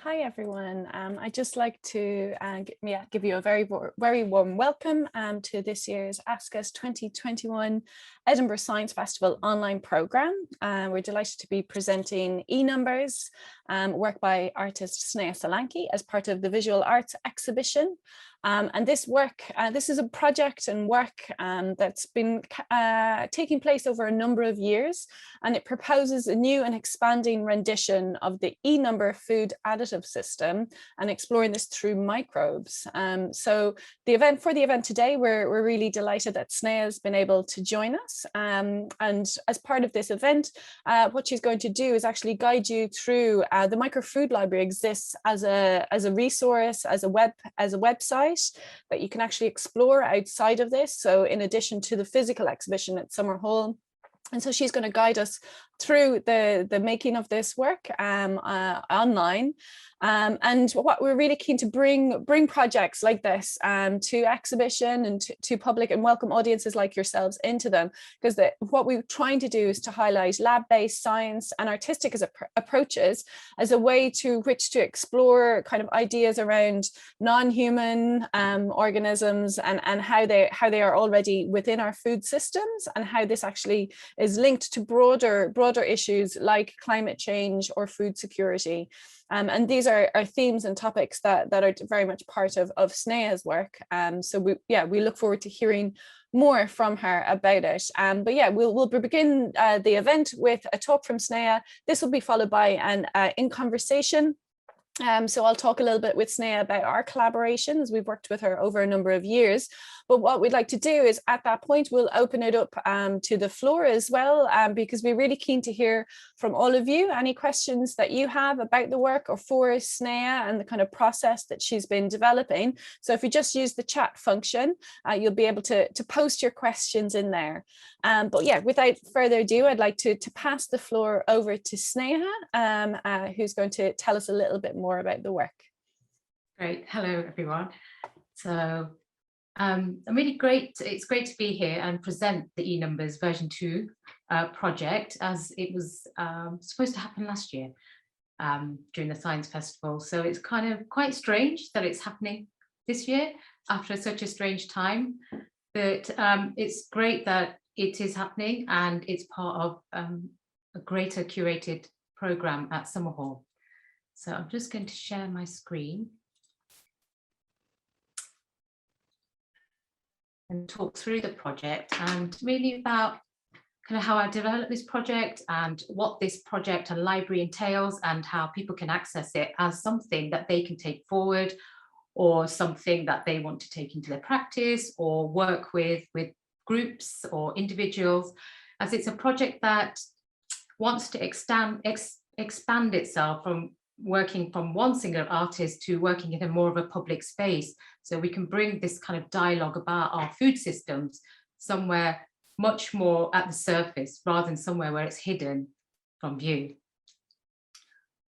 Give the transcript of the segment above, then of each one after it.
Hi everyone. I'd just like to give you a very warm welcome to this year's ASCUS 2021 Edinburgh Science Festival online programme. We're delighted to be presenting E-Numbers, work by artist Sneha Solanki as part of the visual arts exhibition. And this work, this is a project and work that's been taking place over a number of years, and it proposes a new and expanding rendition of the E-Number food additive system and exploring this through microbes. So for the event today, we're really delighted that Sneha has been able to join us. And as part of this event, what she's going to do is actually guide you through the Microfood Library exists as a resource, as a website that you can actually explore outside of this. So in addition to the physical exhibition at Summerhall. And so she's going to guide us through the making of this work online. And what we're really keen to bring projects like this to exhibition and to public and welcome audiences like yourselves into them, because what we're trying to do is to highlight lab-based science and artistic approaches as a way to which to explore kind of ideas around non-human organisms and how they are already within our food systems, and how this actually is linked to broader issues like climate change or food security. And these are themes and topics that are very much part of Sneha's work. So we look forward to hearing more from her about it. But yeah, we'll begin the event with a talk from Sneha. This will be followed by an in conversation. So I'll talk a little bit with Sneha about our collaboration, as we've worked with her over a number of years. But what we'd like to do is at that point, we'll open it up to the floor as well, because we're really keen to hear from all of you, any questions that you have about the work or for Sneha and the kind of process that she's been developing. So if you just use the chat function, you'll be able to post your questions in there. But yeah, without further ado, I'd like to pass the floor over to Sneha, who's going to tell us a little bit more about the work. Great. Hello, everyone. So I'm really great. It's great to be here and present the E-Numbers version 2 project, as it was supposed to happen last year during the Science Festival. So it's kind of quite strange that it's happening this year after such a strange time. But it's great that it is happening, and it's part of a greater curated program at Summerhall. So I'm just going to share my screen and talk through the project, and really about kind of how I developed this project and what this project and library entails, and how people can access it as something that they can take forward, or something that they want to take into their practice or work with groups or individuals, as it's a project that wants to expand itself from working from one single artist to working in a more of a public space, so we can bring this kind of dialogue about our food systems somewhere much more at the surface, rather than somewhere where it's hidden from view.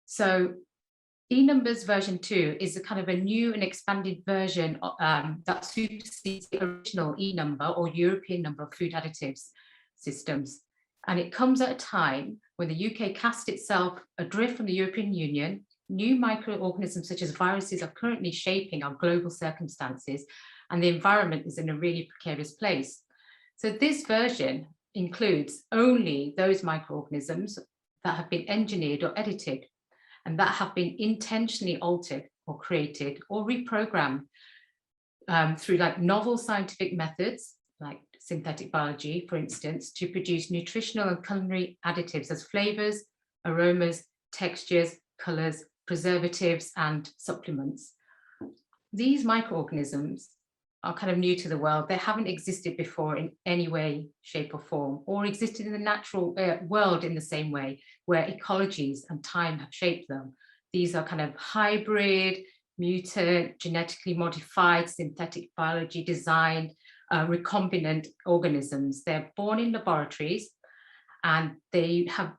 So E-Numbers version 2 is a kind of a new and expanded version that supersedes the original E-Number or European number of food additives systems. And it comes at a time when the UK cast itself adrift from the European Union. New microorganisms such as viruses are currently shaping our global circumstances, and the environment is in a really precarious place. So this version includes only those microorganisms that have been engineered or edited, and that have been intentionally altered or created or reprogrammed through like novel scientific methods, like synthetic biology, for instance, to produce nutritional and culinary additives as flavours, aromas, textures, colours, preservatives, and supplements. These microorganisms are kind of new to the world. They haven't existed before in any way, shape, or form, or existed in the natural world in the same way, where ecologies and time have shaped them. These are kind of hybrid, mutant, genetically modified, synthetic biology designed, recombinant organisms. They're born in laboratories, and they have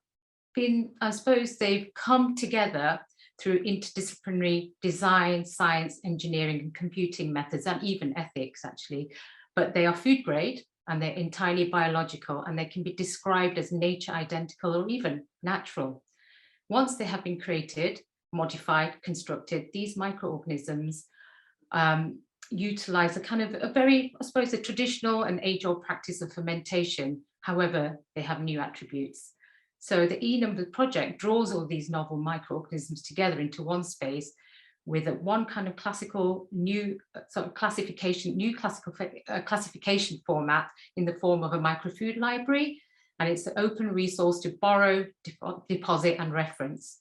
been, I suppose, they've come together through interdisciplinary design, science, engineering, and computing methods, and even ethics, actually. But they are food grade, and they're entirely biological, and they can be described as nature identical or even natural. Once they have been created, modified, constructed. These microorganisms utilize a kind of a very, I suppose, a traditional and age-old practice of fermentation. However, they have new attributes. So the eNumbers project draws all these novel microorganisms together into one space with one kind of classical new sort of classification format in the form of a microfood library. And it's an open resource to borrow, deposit and reference.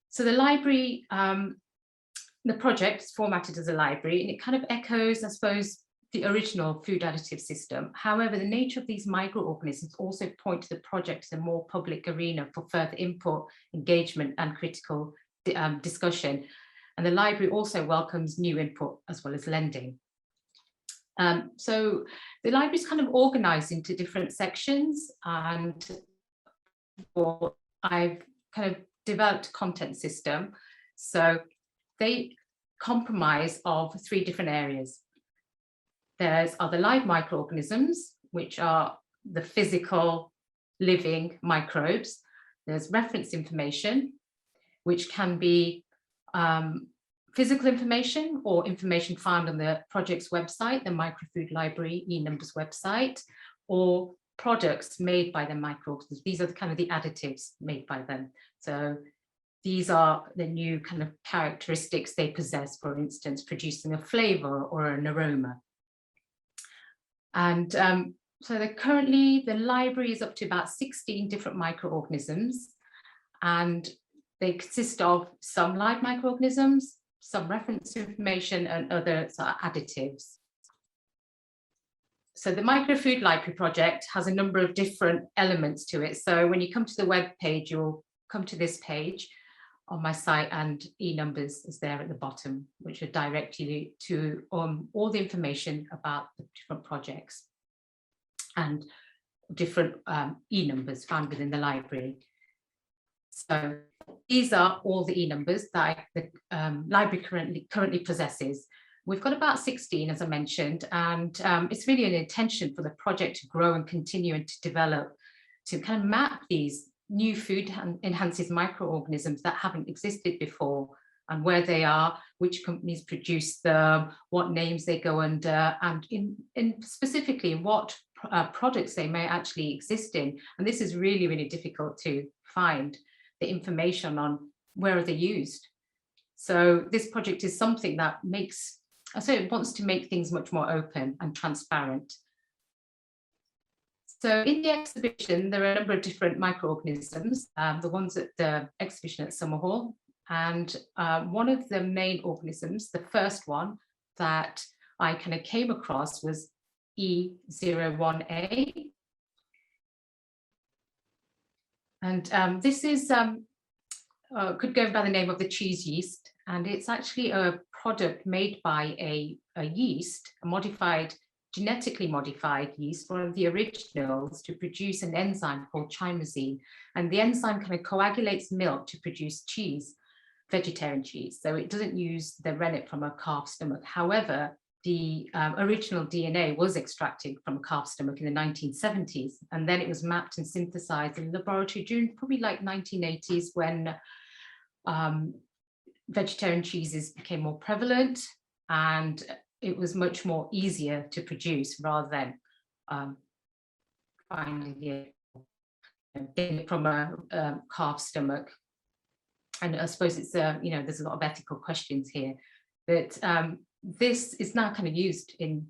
So the library, the project is formatted as a library, and it kind of echoes, I suppose, the original food additive system. However, the nature of these microorganisms also point to the project as a more public arena for further input, engagement and critical discussion. And the library also welcomes new input as well as lending. So the library is kind of organized into different sections, and I've kind of developed a content system. So they comprise of 3 different areas. There's the live microorganisms, which are the physical living microbes. There's reference information, which can be physical information or information found on the project's website, the Microfood Library eNumbers website, or products made by the microorganisms. These are the kind of the additives made by them. So these are the new kind of characteristics they possess, for instance, producing a flavor or an aroma. And so currently the library is up to about 16 different microorganisms, and they consist of some live microorganisms, some reference information and other sort of additives. So the Microfood Library project has a number of different elements to it. So when you come to the web page, you'll come to this page on my site, and eNumbers is there at the bottom, which will direct you to all the information about the different projects and different eNumbers found within the library. So these are all the eNumbers that the library currently possesses. We've got about 16, as I mentioned, and it's really an intention for the project to grow and continue and to develop, to kind of map these new food enhances microorganisms that haven't existed before, and where they are, which companies produce them, what names they go under, and in specifically what products they may actually exist in. And this is really, really difficult to find the information on where are they used. So this project is something that makes, so it wants to make things much more open and transparent. So in the exhibition, there are a number of different microorganisms, the ones at the exhibition at Summerhall. And one of the main organisms, the first one that I kind of came across was E01A. And this is, could go by the name of the cheese yeast. And it's actually a product made by a yeast, a modified, genetically modified yeast, one of the originals, to produce an enzyme called chymosine. And the enzyme kind of coagulates milk to produce cheese, vegetarian cheese. So it doesn't use the rennet from a calf's stomach. However, the original DNA was extracted from a calf's stomach in the 1970s. And then it was mapped and synthesized in the laboratory during probably like 1980s, when vegetarian cheeses became more prevalent, and it was much more easier to produce rather than finding it from a calf's stomach. And I suppose it's there's a lot of ethical questions here, but this is now kind of used in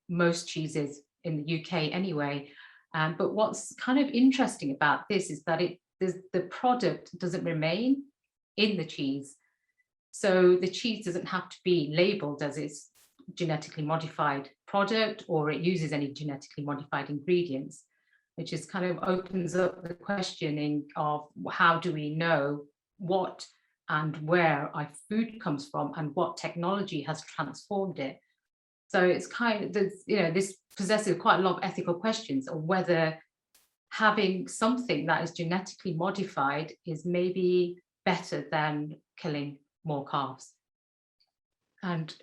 most cheeses in the UK anyway. But what's kind of interesting about this is that the product doesn't remain in the cheese. So the cheese doesn't have to be labeled as its genetically modified product, or it uses any genetically modified ingredients, which just kind of opens up the questioning of how do we know what and where our food comes from and what technology has transformed it. So it's kind of, this possesses quite a lot of ethical questions of whether having something that is genetically modified is maybe better than killing more calves. And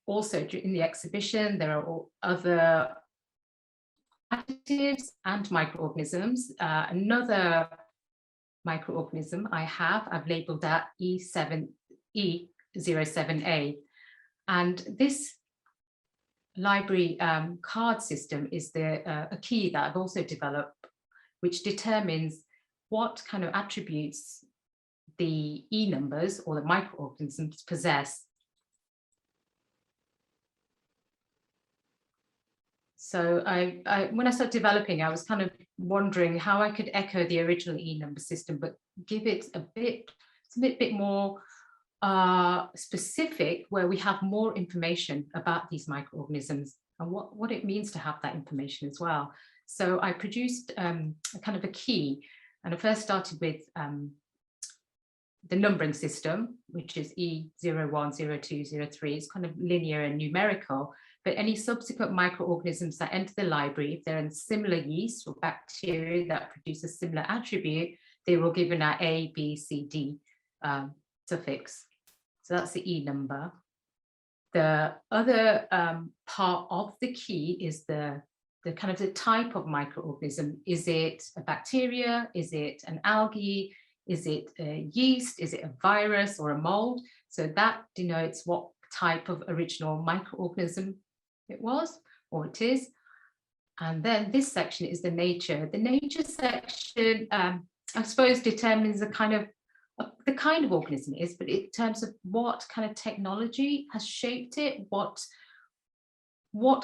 also in the exhibition, there are other additives and microorganisms. Another microorganism I've labeled that E07A. And this library card system is a key that I've also developed, which determines what kind of attributes the E numbers or the microorganisms possess. So when I started developing, I was kind of wondering how I could echo the original E number system, but give it a bit more specific, where we have more information about these microorganisms and what it means to have that information as well. So I produced a kind of a key, and I first started with the numbering system, which is E01, 02, 03. It's kind of linear and numerical, but any subsequent microorganisms that enter the library, if they're in similar yeast or bacteria that produce a similar attribute, they will give an A, B, C, D suffix. So that's the E number. The other part of the key is the kind of the type of microorganism. Is it a bacteria? Is it an algae? Is it a yeast? Is it a virus or a mold? So that denotes what type of original microorganism it was or it is. And then this section is the nature. The nature section, I suppose, determines the kind of organism it is, but in terms of what kind of technology has shaped it, what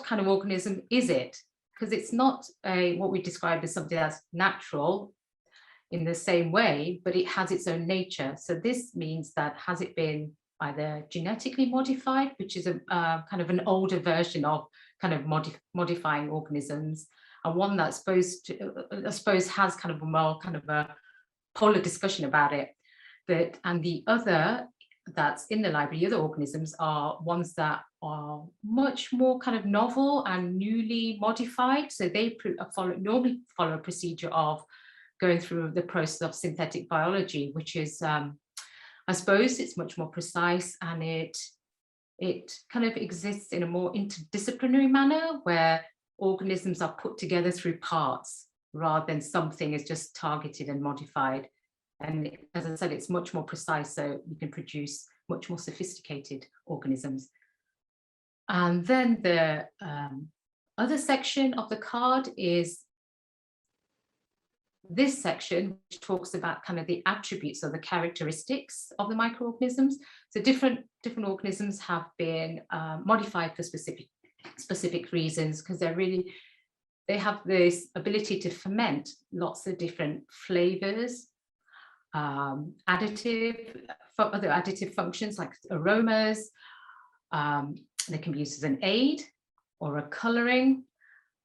kind of organism is it? Because it's not what we describe as something that's natural in the same way, but it has its own nature. So this means that has it been either genetically modified, which is a kind of an older version of kind of modifying organisms, and one that's supposed to, I suppose, has kind of a more kind of a polar discussion about it. And the other that's in the library, the other organisms are ones that are much more kind of novel and newly modified. So they normally follow a procedure of going through the process of synthetic biology, which is, I suppose, it's much more precise, and it kind of exists in a more interdisciplinary manner, where organisms are put together through parts rather than something is just targeted and modified. And as I said, it's much more precise, so you can produce much more sophisticated organisms. And then the other section of the card is this section, which talks about kind of the attributes or the characteristics of the microorganisms. So different organisms have been modified for specific reasons, because they have this ability to ferment lots of different flavors, other additive functions like aromas. They can be used as an aid or a coloring,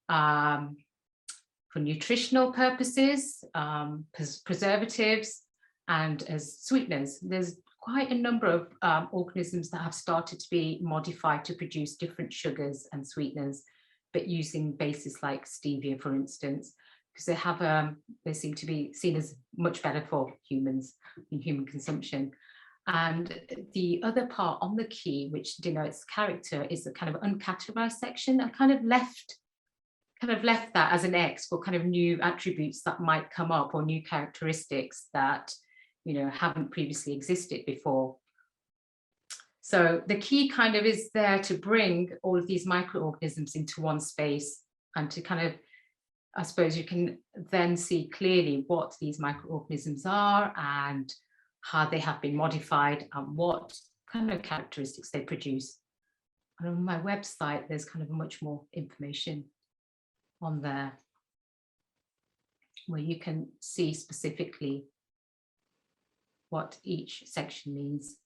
for nutritional purposes, preservatives, and as sweeteners. There's quite a number of organisms that have started to be modified to produce different sugars and sweeteners, but using bases like stevia, for instance, because they seem to be seen as much better for humans in human consumption. And the other part on the key, which denotes character, is the kind of uncategorized section. I kind of left that as an X for kind of new attributes that might come up, or new characteristics that, haven't previously existed before. So the key kind of is there to bring all of these microorganisms into one space, and to kind of, I suppose, you can then see clearly what these microorganisms are and how they have been modified and what kind of characteristics they produce. And on my website, there's kind of much more information on there, where you can see specifically what each section means.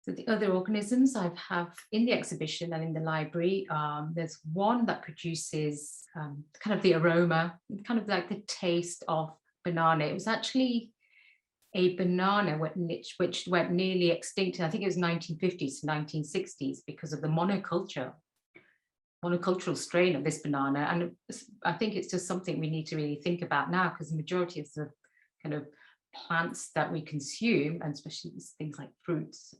So the other organisms I have in the exhibition and in the library, there's one that produces kind of the aroma, kind of like the taste of banana. It was actually a banana which went nearly extinct. I think it was 1950s to 1960s because of the monocultural strain of this banana. And I think it's just something we need to really think about now, because the majority of the kind of plants that we consume, and especially things like fruits,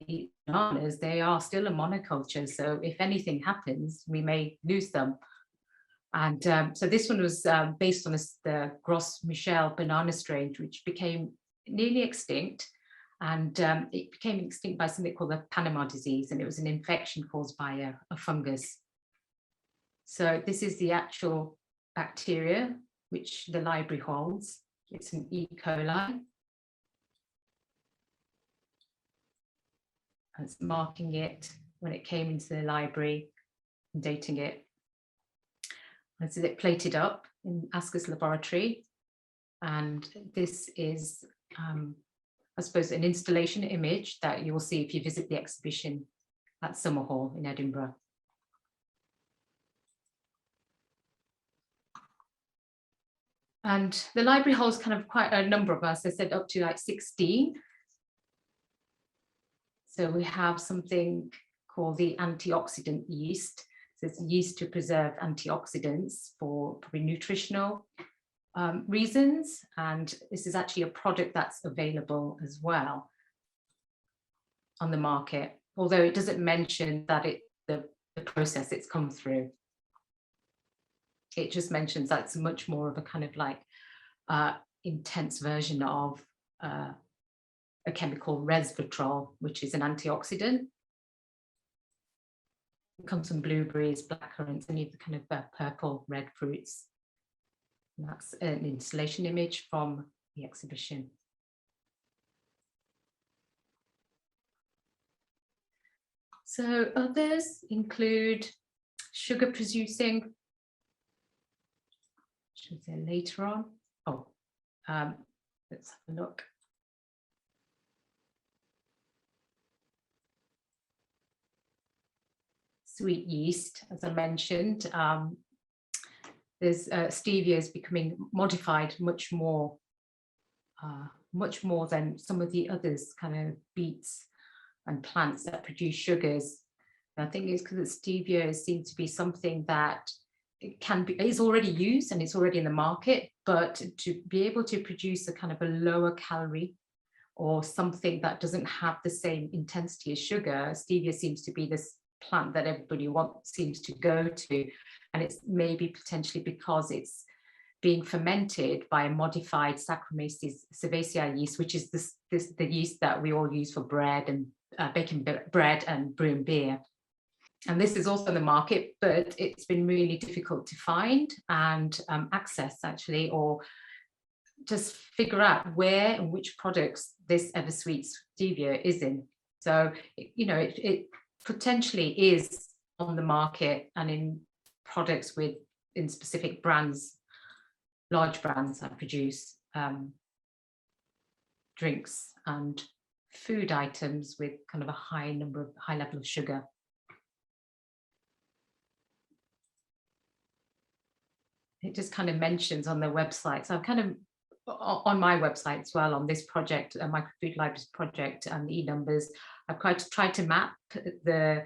the bananas, they are still a monoculture. So if anything happens, we may lose them. And so this one was based on the Gros Michel banana strain, which became nearly extinct. And it became extinct by something called the Panama disease, and it was an infection caused by a fungus. So this is the actual bacteria which the library holds. It's an E. coli. And it's marking it when it came into the library and dating it. This is it plated up in ASCUS laboratory. And this is, I suppose, an installation image that you will see if you visit the exhibition at Summerhall in Edinburgh. And the library holds kind of quite a number of us, I said up to like 16. So we have something called the antioxidant yeast. So it's yeast to preserve antioxidants for probably nutritional reasons. And this is actually a product that's available as well on the market, although it doesn't mention that the process it's come through. It just mentions that it's much more of a kind of like intense version of a chemical resveratrol, which is an antioxidant. It comes from blueberries, blackcurrants, and the kind of purple red fruits. And that's an installation image from the exhibition. So others include sugar producing, should say later on. Oh, let's have a look. Sweet yeast, as I mentioned, there's stevia is becoming modified much more than some of the others, kind of beets and plants that produce sugars. And I think it's because stevia seems to be something that is already used and it's already in the market, but to be able to produce a kind of a lower calorie or something that doesn't have the same intensity as sugar, stevia seems to be this plant that everybody seems to go to, and it's maybe potentially because it's being fermented by a modified Saccharomyces cerevisiae yeast, which is the yeast that we all use for bread and baking bread and brewing beer. And this is also in the market, but it's been really difficult to find and access, actually, or just figure out where and which products this Eversweet stevia is in. So, it potentially is on the market and in products in specific brands, large brands that produce drinks and food items with kind of a high level of sugar. It just kind of mentions on their website. So I've kind of, on my website as well, on this project, Microfood Library's project and the e-numbers, I've tried to map the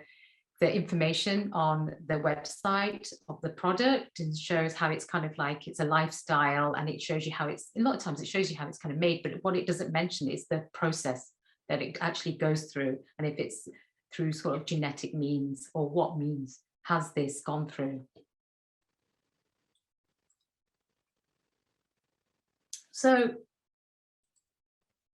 information on the website of the product, and shows how it's kind of like it's a lifestyle, and it shows you how it's, a lot of times it shows you how it's kind of made, but what it doesn't mention is the process that it actually goes through, and if it's through sort of genetic means or what means has this gone through. So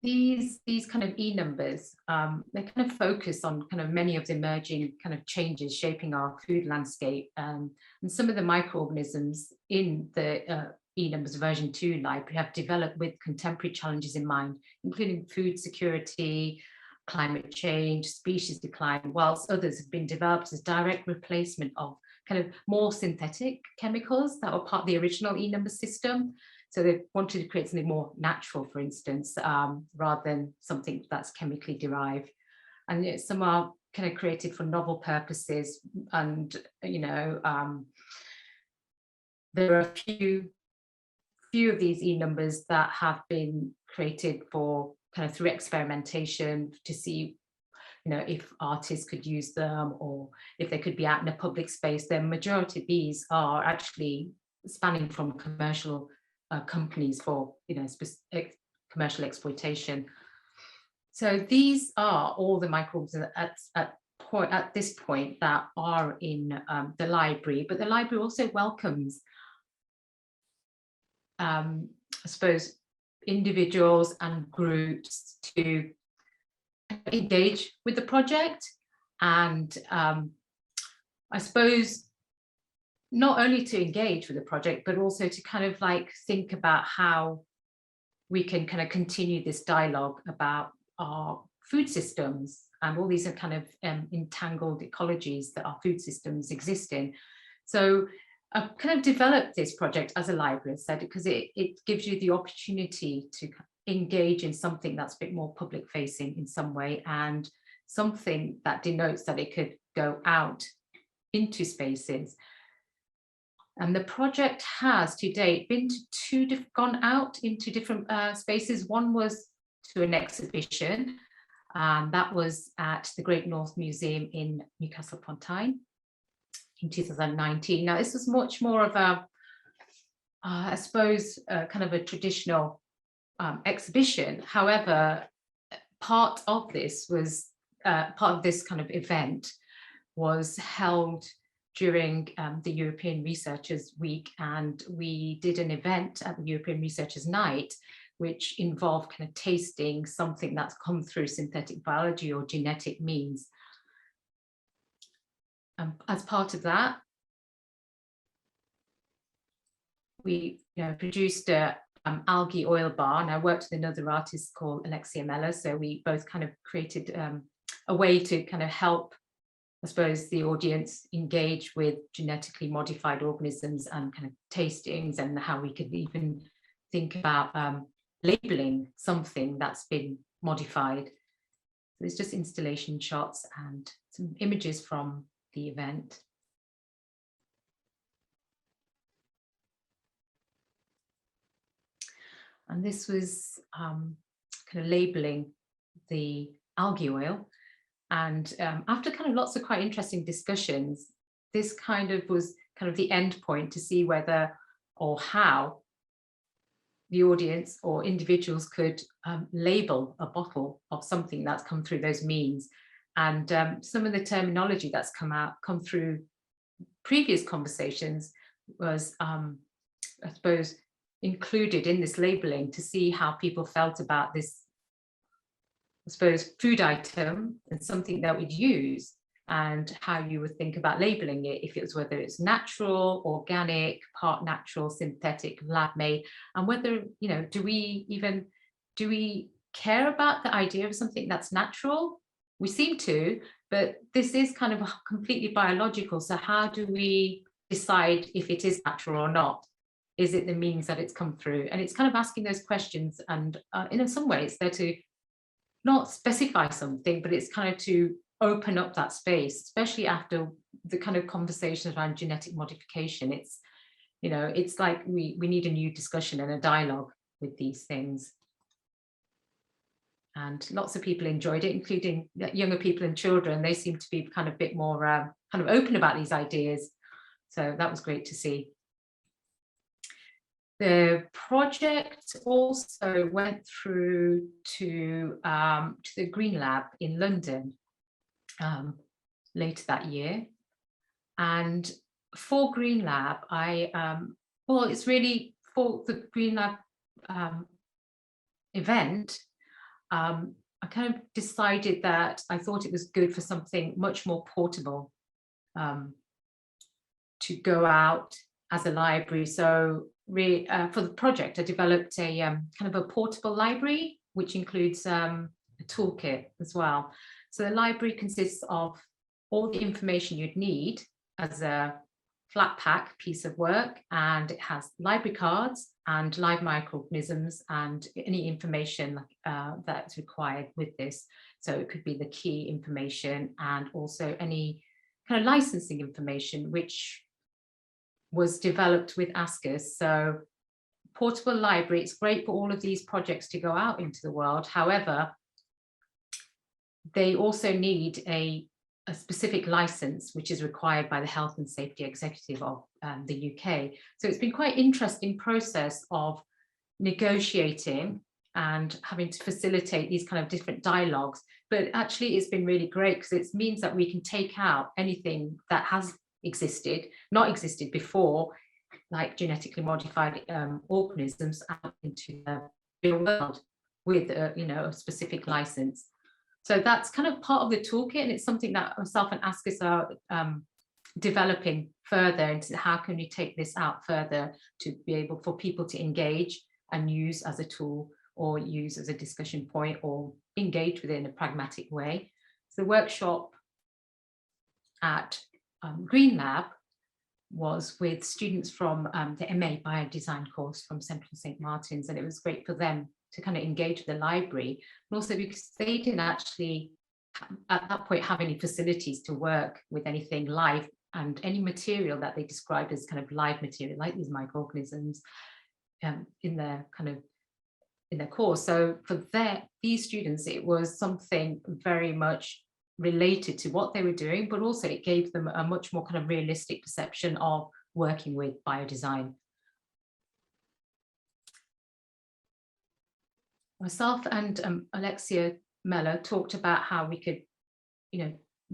these kind of e-numbers, they kind of focus on kind of many of the emerging kind of changes shaping our food landscape, and some of the microorganisms in the e-numbers version 2 library have developed with contemporary challenges in mind, including food security, climate change, species decline, whilst others have been developed as direct replacement of kind of more synthetic chemicals that were part of the original e-number system. So they wanted to create something more natural, for instance, rather than something that's chemically derived. And some are kind of created for novel purposes. And, there are a few of these e-numbers that have been created for kind of through experimentation to see, if artists could use them or if they could be out in a public space. The majority of these are actually spanning from commercial companies for commercial exploitation. So these are all the microbes at this point that are in the library, but the library also welcomes, I suppose, individuals and groups to engage with the project, and I suppose not only to engage with the project, but also to kind of like think about how we can kind of continue this dialogue about our food systems and all these are kind of entangled ecologies that our food systems exist in. So I've kind of developed this project as a library, said, because it gives you the opportunity to engage in something that's a bit more public facing in some way, and something that denotes that it could go out into spaces. And the project has to date been to gone out into different spaces. One was to an exhibition, that was at the Great North Museum in Newcastle upon Tyne in 2019. Now, this was much more of a, I suppose, kind of a traditional exhibition. However, part of this kind of event was held during the European Researchers Week, and we did an event at the European Researchers Night, which involved kind of tasting something that's come through synthetic biology or genetic means. As part of that, we produced a algae oil bar, and I worked with another artist called Alexia Meller, so we both kind of created a way to kind of help, I suppose, the audience engage with genetically modified organisms and kind of tastings, and how we could even think about labeling something that's been modified. So there's just installation shots and some images from the event. And this was kind of labeling the algae oil. And after kind of lots of quite interesting discussions, this kind of was kind of the end point to see whether or how the audience or individuals could label a bottle of something that's come through those means. And some of the terminology that's come through previous conversations was, I suppose, included in this labeling to see how people felt about this, I suppose, food item and something that we'd use, and how you would think about labeling it, if it was whether it's natural, organic, part natural, synthetic, lab made, and whether, do we care about the idea of something that's natural? We seem to, but this is kind of completely biological. So how do we decide if it is natural or not? Is it the means that it's come through? And it's kind of asking those questions, and in some ways they're to not specify something, but it's kind of to open up that space, especially after the kind of conversations around genetic modification. It's, it's like we need a new discussion and a dialogue with these things. And lots of people enjoyed it, including younger people and children. They seem to be kind of a bit more kind of open about these ideas. So that was great to see. The project also went through to the Green Lab in London later that year. And for Green Lab, well, it's really for the Green Lab event, I kind of decided that I thought it was good for something much more portable to go out as a library. So for the project, I developed a kind of a portable library, which includes a toolkit as well. So the library consists of all the information you'd need as a flat pack piece of work, and it has library cards and live microorganisms and any information that's required with this. So it could be the key information and also any kind of licensing information, which was developed with ASCUS. So portable library, it's great for all of these projects to go out into the world. However, they also need a specific license, which is required by the Health and Safety Executive of the UK. So it's been quite an interesting process of negotiating and having to facilitate these kind of different dialogues. But actually it's been really great because it means that we can take out anything that has not existed before, like genetically modified organisms, out into the real world with a specific license. So that's kind of part of the toolkit, and it's something that myself and ASCUS are developing further into how can we take this out further to be able for people to engage and use as a tool, or use as a discussion point, or engage with it in a pragmatic way. So the workshop at Green Lab was with students from the MA Biodesign course from Central St. Martin's, and it was great for them to kind of engage with the library, and also because they didn't actually at that point have any facilities to work with anything live, and any material that they described as kind of live material, like these microorganisms, in their course. So for these students, it was something very much related to what they were doing, but also it gave them a much more kind of realistic perception of working with biodesign. Myself and Alexia Mellor talked about how we could,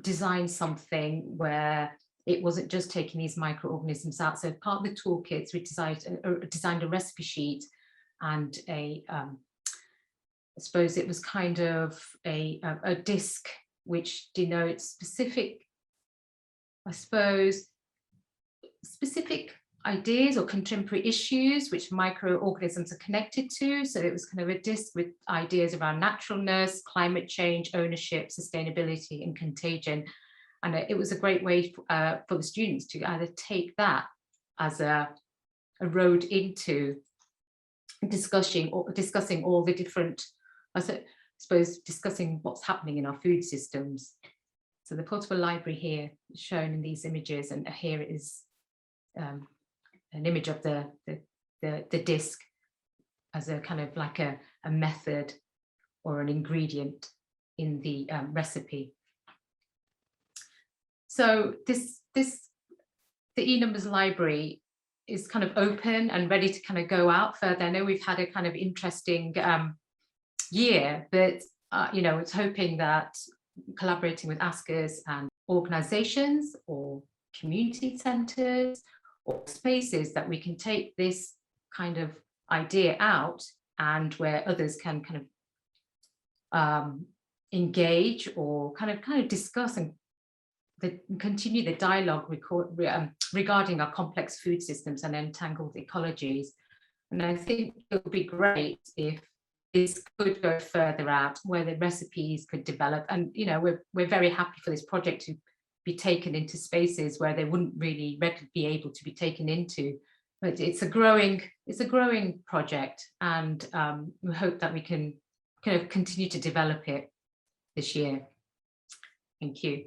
design something where it wasn't just taking these microorganisms out. So part of the toolkits, we designed a recipe sheet and I suppose it was kind of a disc which denotes specific ideas or contemporary issues which microorganisms are connected to. So it was kind of a disc with ideas around naturalness, climate change, ownership, sustainability, and contagion. And it was a great way for the students to either take that as a road into discussing all the different, discussing what's happening in our food systems. So the portable library here is shown in these images, and here it is an image of the disc as a kind of like a method or an ingredient in the recipe. So the eNumbers library is kind of open and ready to kind of go out further. I know we've had a kind of interesting year, but it's hoping that collaborating with ASCUS and organizations or community centers or spaces, that we can take this kind of idea out, and where others can kind of engage or kind of discuss and continue the dialogue regarding our complex food systems and entangled ecologies. And I think it would be great if this could go further out, where the recipes could develop. And we're very happy for this project to be taken into spaces where they wouldn't really be able to be taken into. But it's a growing project, and we hope that we can kind of continue to develop it this year. Thank you.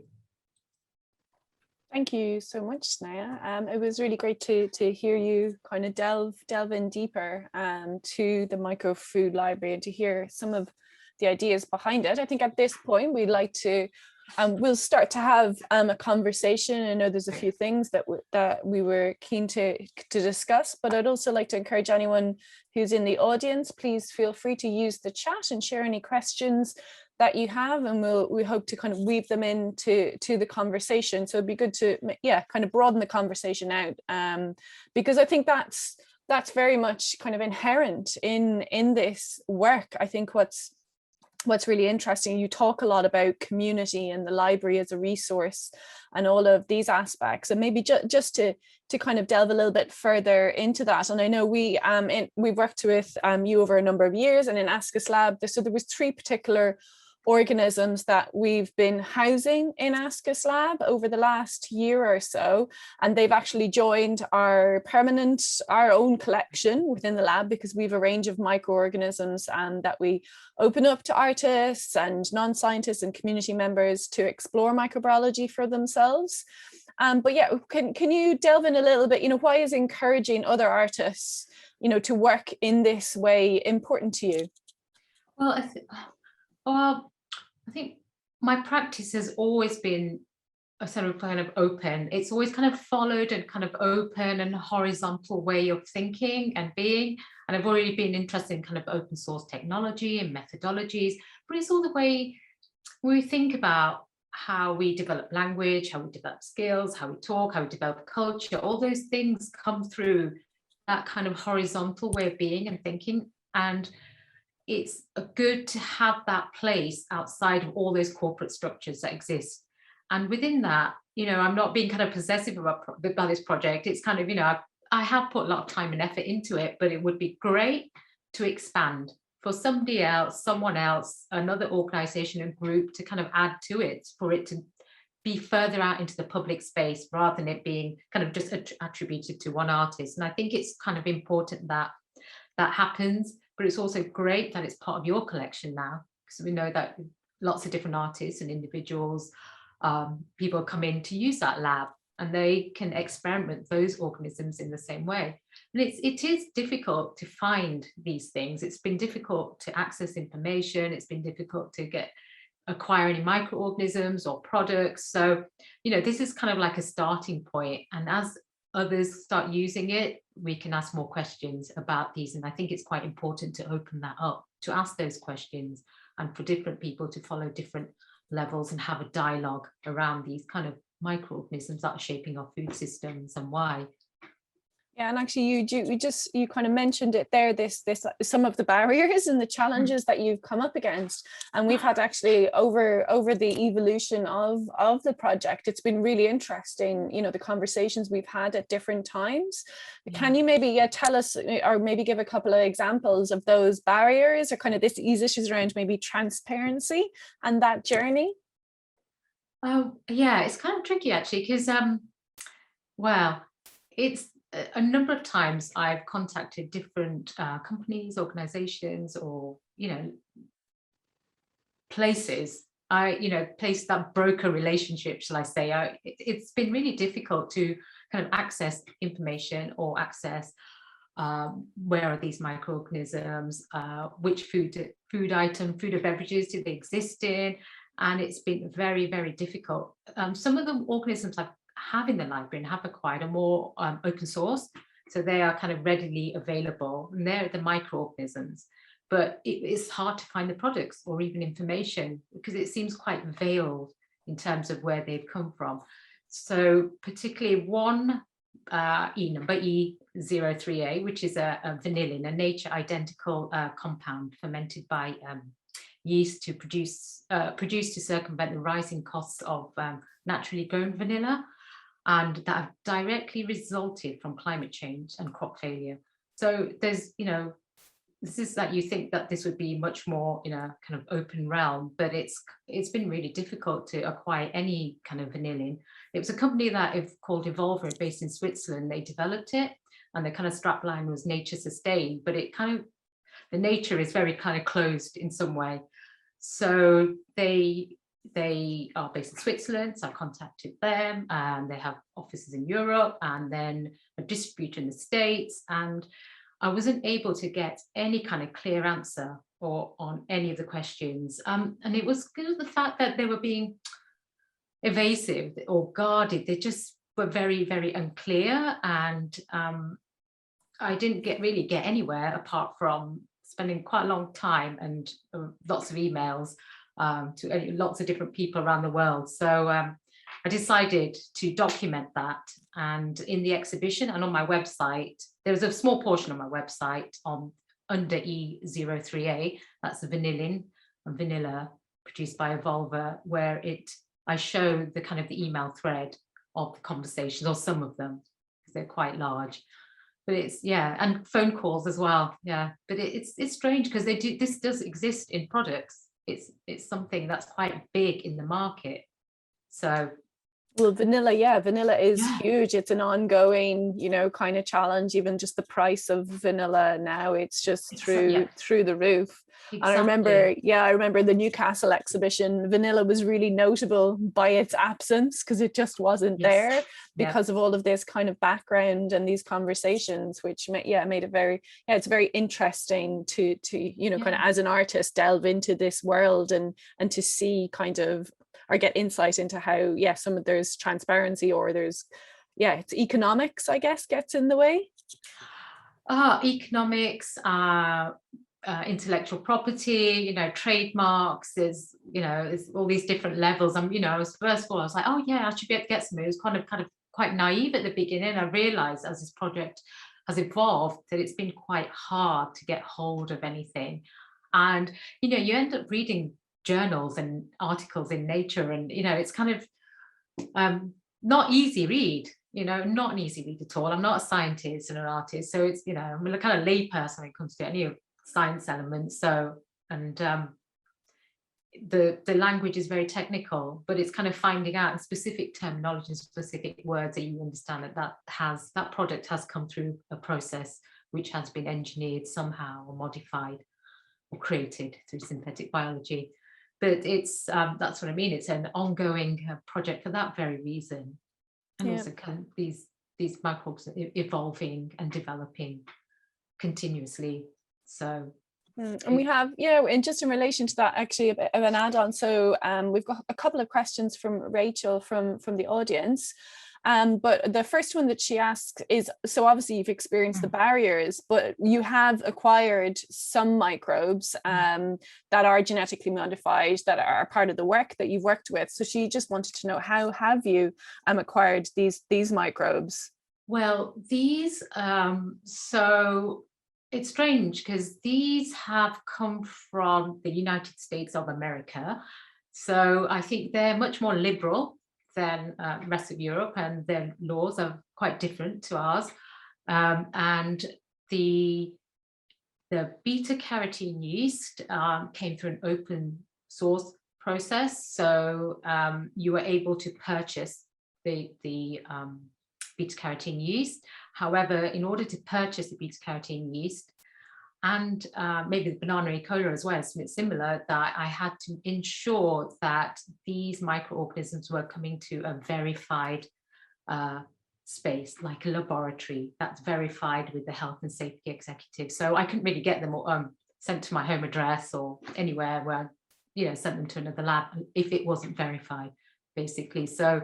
Thank you so much, Sneha. It was really great to hear you kind of delve in deeper to the Microfood Library, and to hear some of the ideas behind it. I think at this point we'd like to we'll start to have a conversation. I know there's a few things that we were keen to discuss, but I'd also like to encourage anyone who's in the audience, please feel free to use the chat and share any questions that you have, and we hope to kind of weave them into the conversation. So it'd be good to kind of broaden the conversation out, because I think that's very much kind of inherent in this work. I think what's really interesting, you talk a lot about community and the library as a resource and all of these aspects, and maybe just to kind of delve a little bit further into that. And I know we've worked with you over a number of years, and in ASCUS Lab, so there was 3 particular organisms that we've been housing in ASCUS Lab over the last year or so, and they've actually joined our own collection within the lab, because we have a range of microorganisms that we open up to artists and non-scientists and community members to explore microbiology for themselves. But yeah, can you delve in a little bit, why is encouraging other artists, to work in this way important to you? Well, I think my practice has always been a sort of kind of open. It's always kind of followed a kind of open and horizontal way of thinking and being. And I've already been interested in kind of open source technology and methodologies, but it's all the way we think about how we develop language, how we develop skills, how we talk, how we develop culture. All those things come through that kind of horizontal way of being and thinking. And it's good to have that place outside of all those corporate structures that exist. And within that, I'm not being kind of possessive about this project. It's kind of, I have put a lot of time and effort into it, but it would be great to expand for somebody else, someone else, another organization and group to kind of add to it, for it to be further out into the public space rather than it being kind of just attributed to one artist. And I think it's kind of important that that happens, but it's also great that it's part of your collection now, because we know that lots of different artists and individuals, people come in to use that lab, and they can experiment those organisms in the same way. And it is difficult to find these things. It's been difficult to access information. It's been difficult to acquire any microorganisms or products. So, this is kind of like a starting point. And as others start using it, we can ask more questions about these. And I think it's quite important to open that up, to ask those questions, and for different people to follow different levels and have a dialogue around these kind of microorganisms that are shaping our food systems and why. Yeah, and actually you kind of mentioned it there, this some of the barriers and the challenges that you've come up against, and we've had actually over the evolution of the project, it's been really interesting, the conversations we've had at different times. Can you maybe tell us, or maybe give a couple of examples of those barriers, or kind of these issues around maybe transparency and that journey? Oh yeah, it's kind of tricky actually, because well, it's a number of times I've contacted different companies, organizations, or places. Places that broker relationships, shall I say. It's been really difficult to kind of access information or access where are these microorganisms, which food or beverages do they exist in, and it's been very, very difficult. Some of the organisms I have in the library and have acquired are more open source, so they are kind of readily available, and they're the microorganisms. But it's hard to find the products or even information, because it seems quite veiled in terms of where they've come from. So particularly one E number, E03A, which is a vanillin, a nature identical compound fermented by yeast to produce to circumvent the rising costs of naturally grown vanilla, and that have directly resulted from climate change and crop failure. So there's, this is that you think that this would be much more in a kind of open realm, but it's been really difficult to acquire any kind of vanillin. It was a company that is called Evolver, based in Switzerland. They developed it, and the kind of strapline was nature sustained, but it kind of, the nature is very kind of closed in some way. So they are based in Switzerland, so I contacted them, and they have offices in Europe and then a distributor in the States, and I wasn't able to get any kind of clear answer or on any of the questions. And it was because of the fact that they were being evasive or guarded. They just were very, very unclear, and I didn't really get anywhere apart from spending quite a long time and lots of emails to lots of different people around the world. So I decided to document that, and in the exhibition and on my website, there was a small portion on my website under E03A, that's the vanillin and vanilla produced by Evolver, where I show the kind of the email thread of the conversations, or some of them, because they're quite large. But it's, yeah, and phone calls as well, yeah. But it's strange, because this does exist in products. It's something that's quite big in the market. So well, vanilla is huge. It's an ongoing, kind of challenge. Even just the price of vanilla now, it's just through the roof. Exactly. And I remember the Newcastle exhibition, vanilla was really notable by its absence, because it just wasn't there because of all of this kind of background and these conversations, which made it very, it's very interesting to kind of as an artist delve into this world and to see kind of or get insight into how, yeah, some of there's transparency, or there's, yeah, it's economics, I guess, gets in the way. Economics, intellectual property, trademarks, there's all these different levels. I was first of all, I was like, oh yeah, I should be able to get some. It was kind of quite naive at the beginning. I realized as this project has evolved that it's been quite hard to get hold of anything. And, you end up reading journals and articles in Nature, and, it's kind of not easy read. Not an easy read at all. I'm not a scientist and an artist, so it's, I'm a kind of lay person when it comes to any of science elements. So, and the language is very technical, but it's kind of finding out specific terminology and specific words that you understand that product has come through a process which has been engineered somehow, or modified, or created through synthetic biology. But it's that's what I mean. It's an ongoing project for that very reason. And also kind of these microbes evolving and developing continuously. So, and we have, and just in relation to that, actually, a bit of an add-on. So we've got a couple of questions from Rachel from the audience. But the first one that she asks is, so obviously you've experienced the barriers, but you have acquired some microbes that are genetically modified, that are part of the work that you've worked with. So she just wanted to know, how have you acquired these microbes? Well, these, so it's strange because these have come from the United States of America. So I think they're much more liberal than the rest of Europe, and their laws are quite different to ours. And the beta-carotene yeast came through an open source process. So you were able to purchase the beta-carotene yeast. However, in order to purchase the beta-carotene yeast, and maybe the banana E. coli as well, something similar, that I had to ensure that these microorganisms were coming to a verified space, like a laboratory that's verified with the health and safety executive. So I couldn't really get them sent to my home address or anywhere where, sent them to another lab if it wasn't verified, basically. So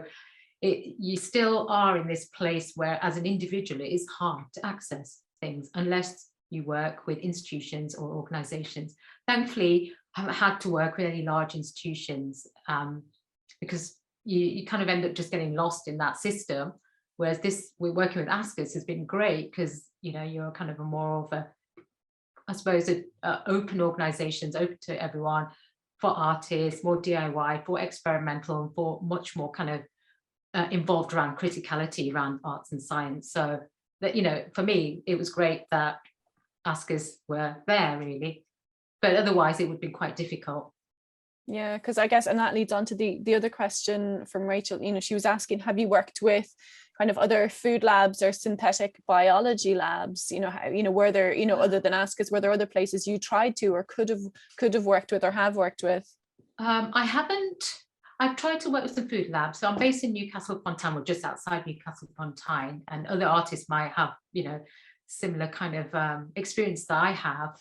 you still are in this place where, as an individual, it is hard to access things unless you work with institutions or organizations. Thankfully, I haven't had to work with any large institutions because you kind of end up just getting lost in that system. Whereas we're working with ASCUS has been great because, you're kind of a more of a, I suppose, open organizations, open to everyone, for artists, more DIY, for experimental, and for much more kind of involved around criticality around arts and science. So that, for me, it was great that ASCUS were there, really, but otherwise it would be quite difficult. Yeah, because I guess, and that leads on to the other question from Rachel. She was asking, have you worked with kind of other food labs or synthetic biology labs? Were there, other than ASCUS, were there other places you tried to or could have worked with or have worked with? I haven't. I've tried to work with the food lab. So I'm based in Newcastle upon Tyne, or just outside Newcastle upon Tyne, and other artists might have, similar kind of experience that I have.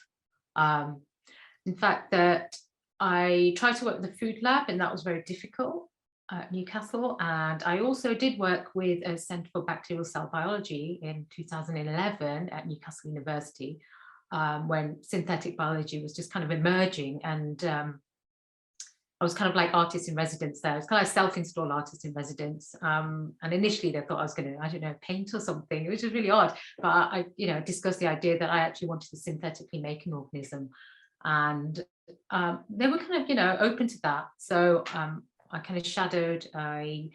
In fact, that I tried to work with the food lab, and that was very difficult at Newcastle. And I also did work with a Centre for Bacterial Cell Biology in 2011 at Newcastle University, when synthetic biology was just kind of emerging, and I was kind of like artist in residence there. It's kind of self-installed artist in residence. And initially they thought I was going to, I don't know, paint or something, which is really odd. But I discussed the idea that I actually wanted to synthetically make an organism. And they were kind of, open to that. So I kind of shadowed a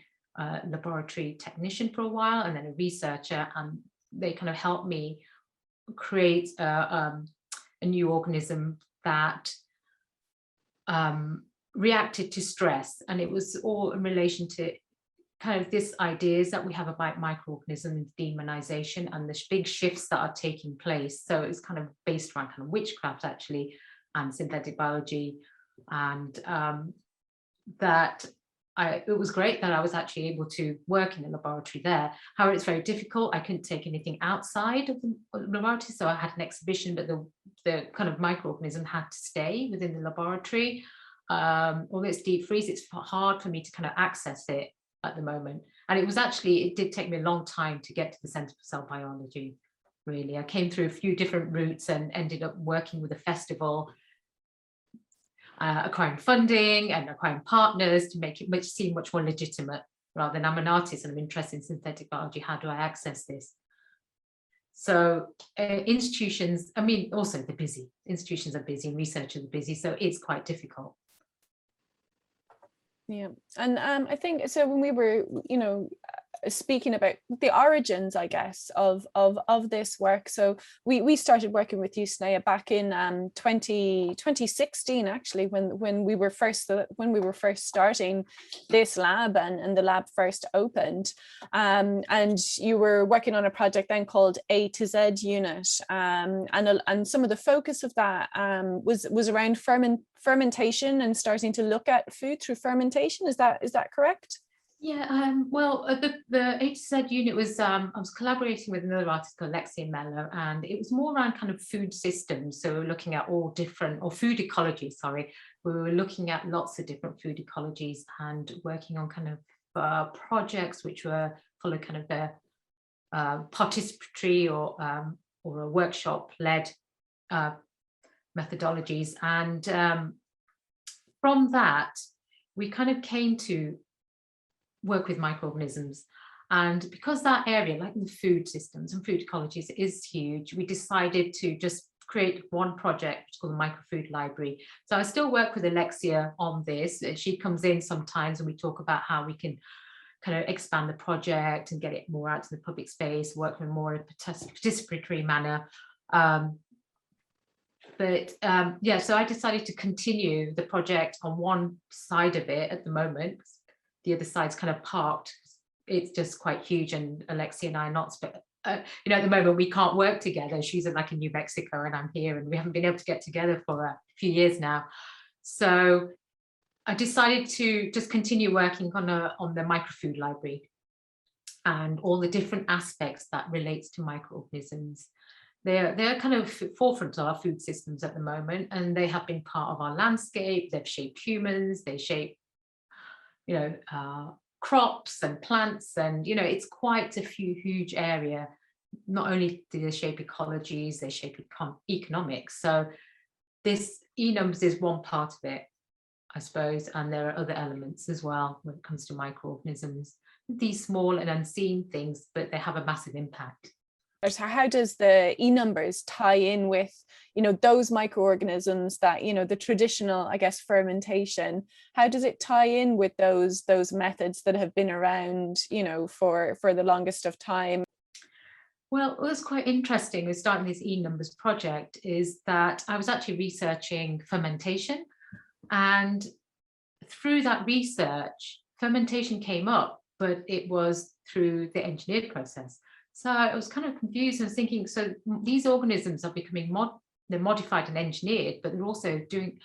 laboratory technician for a while, and then a researcher, and they kind of helped me create a new organism that reacted to stress. And it was all in relation to kind of this ideas that we have about microorganism demonization and the big shifts that are taking place. So it's kind of based around kind of witchcraft, actually, and synthetic biology. And it was great that I was actually able to work in the laboratory there. However, it's very difficult. I couldn't take anything outside of the laboratory. So I had an exhibition, but the kind of microorganism had to stay within the laboratory. although it's deep freeze, it's hard for me to kind of access it at the moment. And it did take me a long time to get to the Centre for Cell Biology, really. I came through a few different routes and ended up working with a festival, acquiring funding and acquiring partners to make it seem much more legitimate, rather than I'm an artist and I'm interested in synthetic biology, how do I access this? So institutions, I mean, also they're busy. Institutions are busy, researchers are busy, so it's quite difficult. Yeah, and I think so when we were, speaking about the origins, I guess, of this work. So we started working with you, Sneha, back in 2016, actually, when we were first starting this lab and the lab first opened. And you were working on a project then called A to Z Unit, and some of the focus of that was around fermentation and starting to look at food through fermentation. Is that correct? Yeah, well, the A to Z unit was, I was collaborating with another artist called Alexia Mello, and it was more around kind of food systems. So we were looking at all different, or food ecology, sorry. We were looking at lots of different food ecologies and working on kind of projects which were full of kind of the participatory or a workshop-led methodologies. And from that, we kind of came to work with microorganisms, and because that area, like the food systems and food ecologies, is huge, we decided to just create one project which is called the Microfood Library. So I still work with Alexia on this. She comes in sometimes and we talk about how we can kind of expand the project and get it more out to the public space, work in a more participatory manner. Yeah, so I decided to continue the project on one side of it at the moment. The other side's kind of parked. It's just quite huge, and Alexia and I are not, at the moment we can't work together. She's like in New Mexico and I'm here, and we haven't been able to get together for a few years now. So I decided to just continue working on the Microfood Library and all the different aspects that relates to microorganisms. They're kind of forefront of our food systems at the moment, and they have been part of our landscape. They've shaped humans, they shape crops and plants, and it's quite a huge area. Not only do they shape ecologies, they shape economics. So this e-numbers is one part of it, I suppose, and there are other elements as well when it comes to microorganisms. These small and unseen things, but they have a massive impact. So how does the e-numbers tie in with, those microorganisms that, the traditional, I guess, fermentation? How does it tie in with those methods that have been around, for the longest of time? Well, it was quite interesting with starting this e-numbers project is that I was actually researching fermentation, and through that research, fermentation came up, but it was through the engineered process. So I was kind of confused and thinking, so these organisms are becoming they're modified and engineered, but they're also going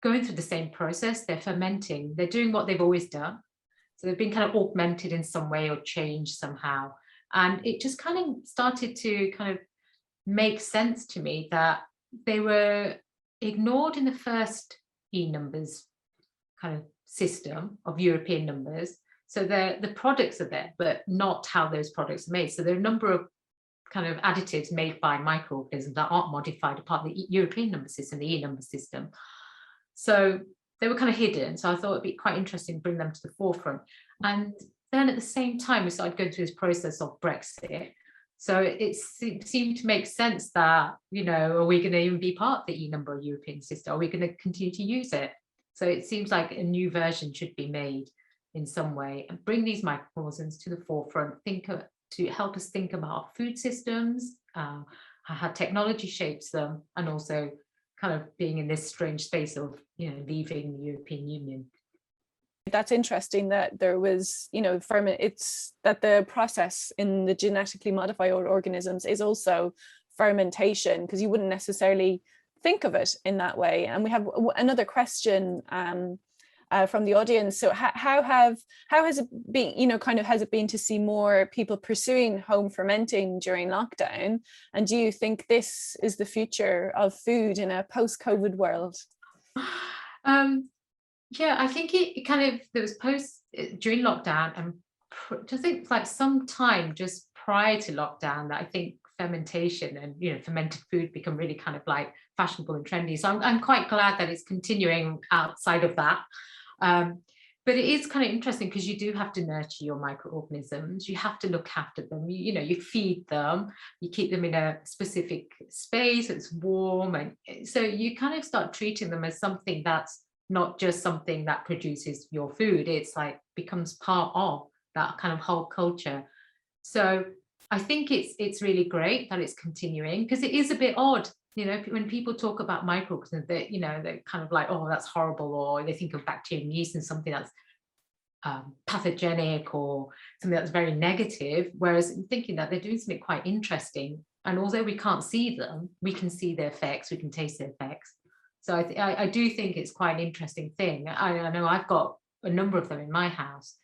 through the same process. They're fermenting, they're doing what they've always done. So they've been kind of augmented in some way or changed somehow. And it just kind of started to kind of make sense to me that they were ignored in the first e-numbers kind of system of European numbers. So the products are there, but not how those products are made. So there are a number of kind of additives made by microorganisms that aren't modified apart from the European number system, the e-number system. So they were kind of hidden. So I thought it'd be quite interesting to bring them to the forefront. And then at the same time, we started going through this process of Brexit. So it seemed to make sense that, are we going to even be part of the e-number European system? Are we going to continue to use it? So it seems like a new version should be made in some way and bring these microorganisms to the forefront, to help us think about our food systems, how technology shapes them, and also kind of being in this strange space of leaving the European Union. That's interesting that there was, it's that the process in the genetically modified organisms is also fermentation, because you wouldn't necessarily think of it in that way. And we have another question from the audience. So how has it been, has it been to see more people pursuing home fermenting during lockdown? And do you think this is the future of food in a post-COVID world? Yeah, I think it kind of, there was during lockdown, and I think like some time just prior to lockdown, that I think fermentation and, you know, fermented food become really kind of like fashionable and trendy. So I'm quite glad that it's continuing outside of that. Um, but it is kind of interesting because you do have to nurture your microorganisms. You have to look after them. You know, you feed them, you keep them in a specific space, it's warm. And so you kind of start treating them as something that's not just something that produces your food. It's like becomes part of that kind of whole culture. So I think it's really great that it's continuing, because it is a bit odd, you know, when people talk about microorganisms, that, you know, they're kind of like, oh, that's horrible, or they think of bacteria and yeast and something that's pathogenic or something that's very negative. Whereas I'm thinking that they're doing something quite interesting, and although we can't see them, we can see their effects, we can taste their effects. So I do think it's quite an interesting thing. I know I've got a number of them in my house,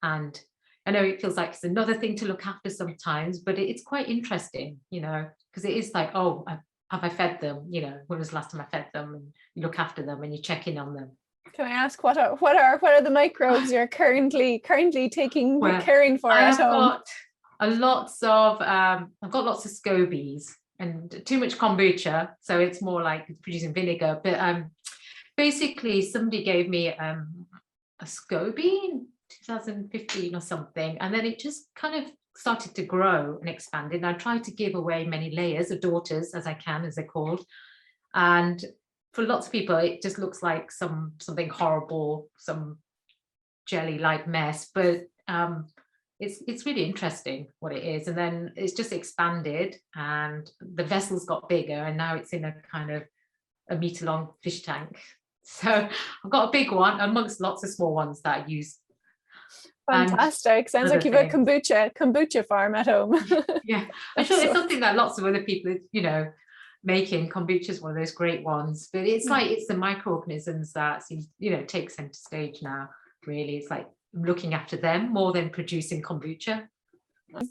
and I know it feels like it's another thing to look after sometimes, but it's quite interesting, you know, because it is like, oh, have I fed them? You know, when was the last time I fed them? And you look after them and you check in on them. Can I ask what are the microbes you're currently Well, caring for I at have home? got I've got lots of scobies and too much kombucha, so it's more like producing vinegar. But basically, somebody gave me a SCOBY in 2015 or something, and then it just kind of started to grow and expanded. And I tried to give away many layers of daughters as I can, as they're called. And for lots of people, it just looks like something horrible, some jelly-like mess. But it's really interesting what it is. And then it's just expanded, and the vessel's got bigger, and now it's in a kind of a meter long fish tank. So I've got a big one amongst lots of small ones that I use. Fantastic. Sounds like you've a kombucha farm at home. Yeah, I'm sure it's something that lots of other people, you know, making. Kombucha is one of those great ones, but it's like, it's the microorganisms that seem, you know, take center stage now. Really, it's like looking after them more than producing kombucha.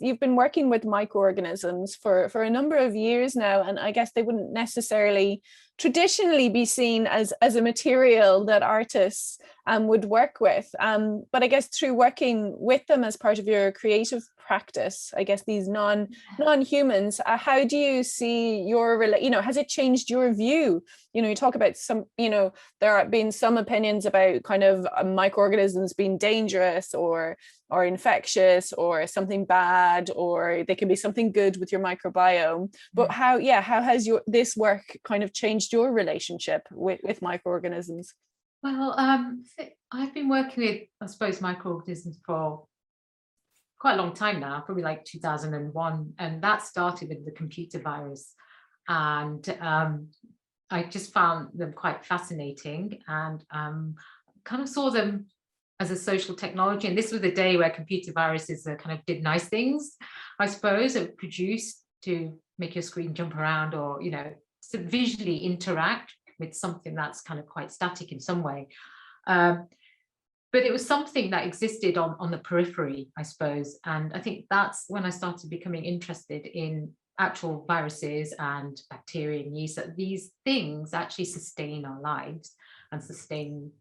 You've been working with microorganisms for a number of years now, and I guess they wouldn't necessarily traditionally be seen as a material that artists would work with. But I guess through working with them as part of your creative practice, I guess these non-humans, how do you see has it changed your view? You know, you talk about some, you know, there have been some opinions about kind of microorganisms being dangerous or infectious or something bad, or they can be something good with your microbiome. But how has this work kind of changed your relationship with microorganisms? Well, I've been working with, I suppose, microorganisms for quite a long time now, probably like 2001, and that started with the computer virus. And I just found them quite fascinating, and kind of saw them as a social technology. And this was the day where computer viruses kind of did nice things, I suppose, it produced to make your screen jump around, or, you know, to visually interact with something that's kind of quite static in some way. But it was something that existed on the periphery, I suppose. And I think that's when I started becoming interested in actual viruses and bacteria and yeast, that these things actually sustain our lives and sustain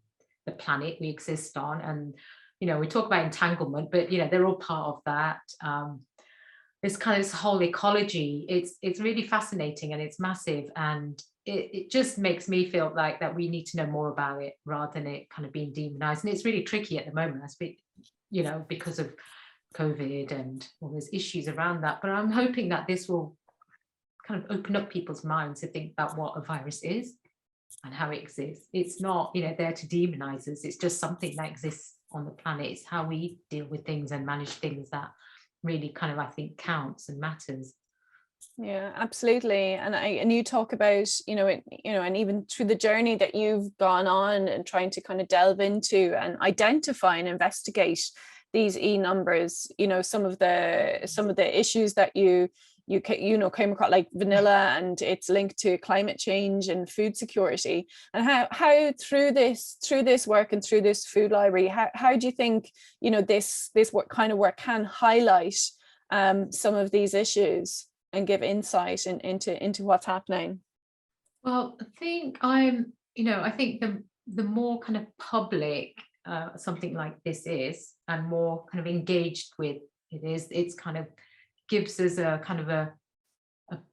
the planet we exist on. And, you know, we talk about entanglement, but, you know, they're all part of that. This kind of this whole ecology, it's really fascinating, and it's massive, and it just makes me feel like that we need to know more about it rather than it kind of being demonized. And it's really tricky at the moment, I speak, you know, because of COVID and all those issues around that. But I'm hoping that this will kind of open up people's minds to think about what a virus is and how it exists. It's not, you know, there to demonize us. It's just something that exists on the planet. It's how we deal with things and manage things that really kind of, I think, counts and matters. Yeah, absolutely. And you talk about, and even through the journey that you've gone on and trying to kind of delve into and identify and investigate these numbers, you know, some of the issues that you came across, like vanilla and its link to climate change and food security, and how through this work and through this food library, how do you think, you know, this kind of work can highlight some of these issues and give insight into what's happening? Well, I think I think the more kind of public something like this is, and more kind of engaged with it is, it's kind of gives us a kind of a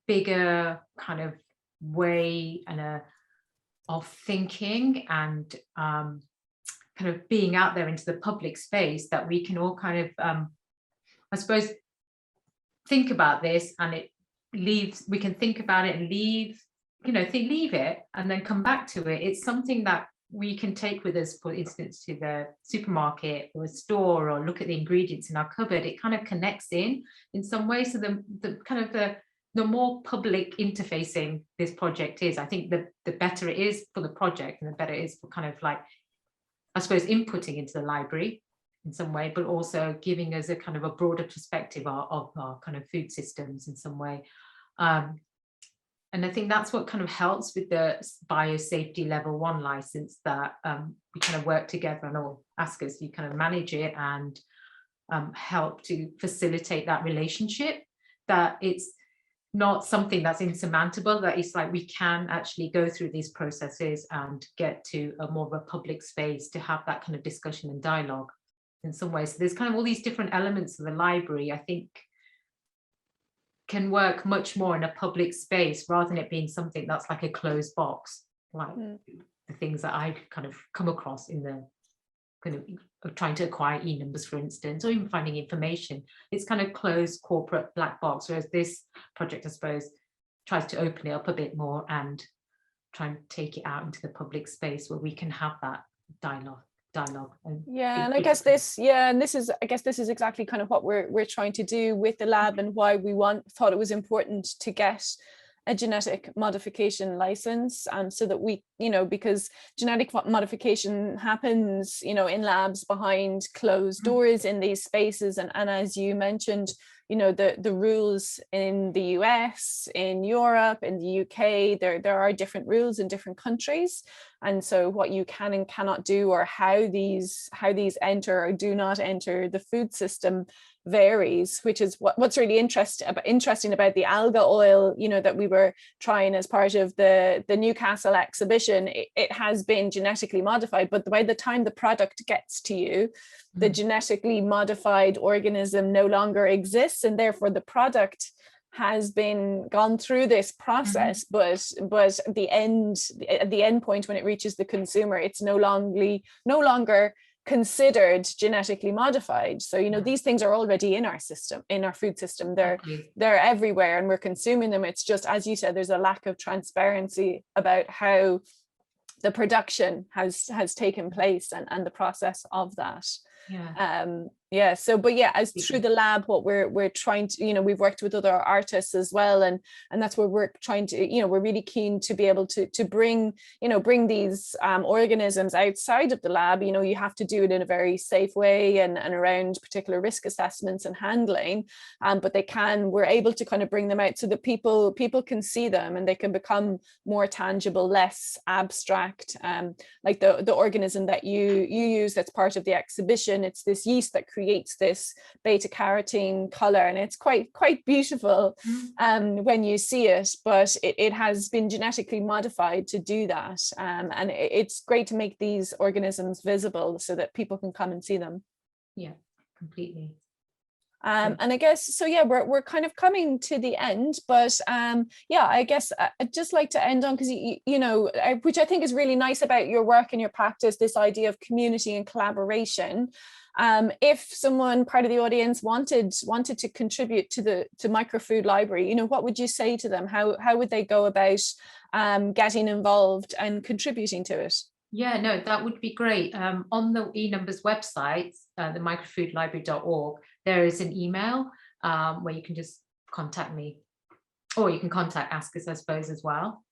bigger kind of way and of thinking and kind of being out there into the public space, that we can all kind of I suppose think about this, and it leaves, we can think about it and leave, you know, leave it and then come back to it. It's something that we can take with us, for instance, to the supermarket or a store, or look at the ingredients in our cupboard. It kind of connects in some way. So the kind of the more public interfacing this project is, I think the better it is for the project, and the better it is for kind of like, I suppose, inputting into the library in some way, but also giving us a kind of a broader perspective of our kind of food systems in some way. And I think that's what kind of helps with the biosafety level 1 license, that we kind of work together, and all ASCUS, you kind of manage it and help to facilitate that relationship, that it's not something that's insurmountable, that it's like we can actually go through these processes and get to a more of a public space to have that kind of discussion and dialogue in some ways. So there's kind of all these different elements of the library, I think, can work much more in a public space, rather than it being something that's like a closed box, like the things that I've kind of come across in the kind of trying to acquire e-numbers, for instance, or even finding information. It's kind of closed corporate black box, whereas this project, I suppose, tries to open it up a bit more and try and take it out into the public space where we can have that dialogue. And I guess this is exactly kind of what we're trying to do with the lab, and why we thought it was important to get a genetic modification license, so that we, you know, because genetic modification happens, you know, in labs behind closed doors in these spaces, and as you mentioned, you know, the rules in the US, in Europe, in the UK, there are different rules in different countries, and so what you can and cannot do, or how these enter or do not enter the food system, varies, which is what's really interesting about the alga oil, you know, that we were trying as part of the Newcastle exhibition. It has been genetically modified, but by the time the product gets to you, the genetically modified organism no longer exists, and therefore the product has been gone through this process, but at the end point, when it reaches the consumer, it's no longer considered genetically modified. So, you know, these things are already in our system, in our food system. They're everywhere, and we're consuming them. It's just, as you said, there's a lack of transparency about how the production has taken place, and the process of that. As through the lab, what we're trying to, you know, we've worked with other artists as well, and that's where we're trying to, you know, we're really keen to be able to bring these organisms outside of the lab. You know, you have to do it in a very safe way, and around particular risk assessments and handling, but we're able to kind of bring them out so that people can see them, and they can become more tangible, less abstract. Like the organism that you use that's part of the exhibition, it's this yeast that creates this beta carotene color, and it's quite beautiful when you see it, but it has been genetically modified to do that, and it's great to make these organisms visible so that people can come and see them. Yeah, completely. And I guess so. Yeah, we're kind of coming to the end, but I guess I'd just like to end on, because you know, which I think is really nice about your work and your practice, this idea of community and collaboration. If someone, part of the audience, wanted to contribute to Microfood Library, you know, what would you say to them? How would they go about getting involved and contributing to it? Yeah, no, that would be great. On the e-numbers website, the microfoodlibrary.org, there is an email where you can just contact me, or you can contact ASCUS, I suppose, as well.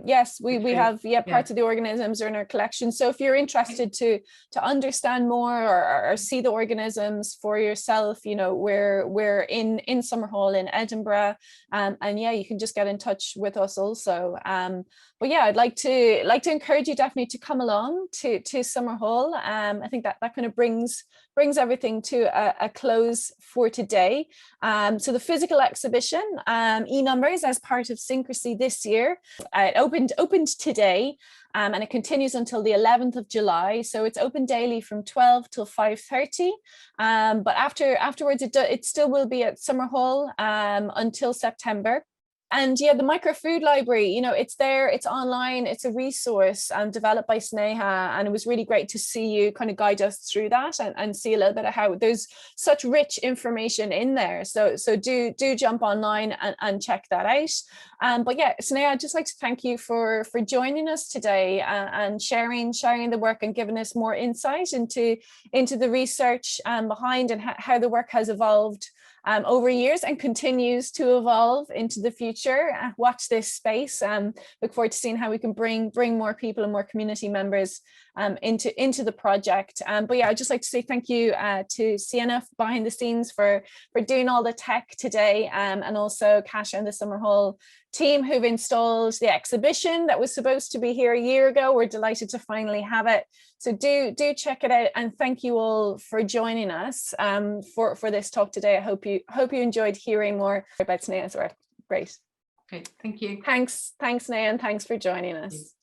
Yes, we have parts of the organisms are in our collection. So if you're interested to understand more or see the organisms for yourself, you know, we're in Summerhall in Edinburgh, and you can just get in touch with us also. But yeah, I'd like to encourage you definitely to come along to Summerhall. I think that kind of brings brings everything to a close for today. So the physical exhibition, e-numbers, as part of Syncrasy this year, it opened today. And it continues until the 11th of July. So it's open daily from 12 till 5:30. But afterwards, it still will be at Summerhall until September. And yeah, the Microfood Library, you know, it's there, it's online, it's a resource developed by Sneha, and it was really great to see you kind of guide us through that and see a little bit of how there's such rich information in there. So do jump online and check that out. But yeah, Sneha, I'd just like to thank you for joining us today and sharing the work and giving us more insight into the research behind and how the work has evolved over years and continues to evolve into the future. Watch this space. Look forward to seeing how we can bring more people and more community members into the project. But yeah, I'd just like to say thank you to Sienna behind the scenes for doing all the tech today, and also Kasia and the Summerhall team who've installed the exhibition that was supposed to be here a year ago. We're delighted to finally have it. So do check it out, and thank you all for joining us for this talk today. I hope you enjoyed hearing more about Sneha's work. Great. Great, thank you. Thanks Sneha, and thanks for joining us.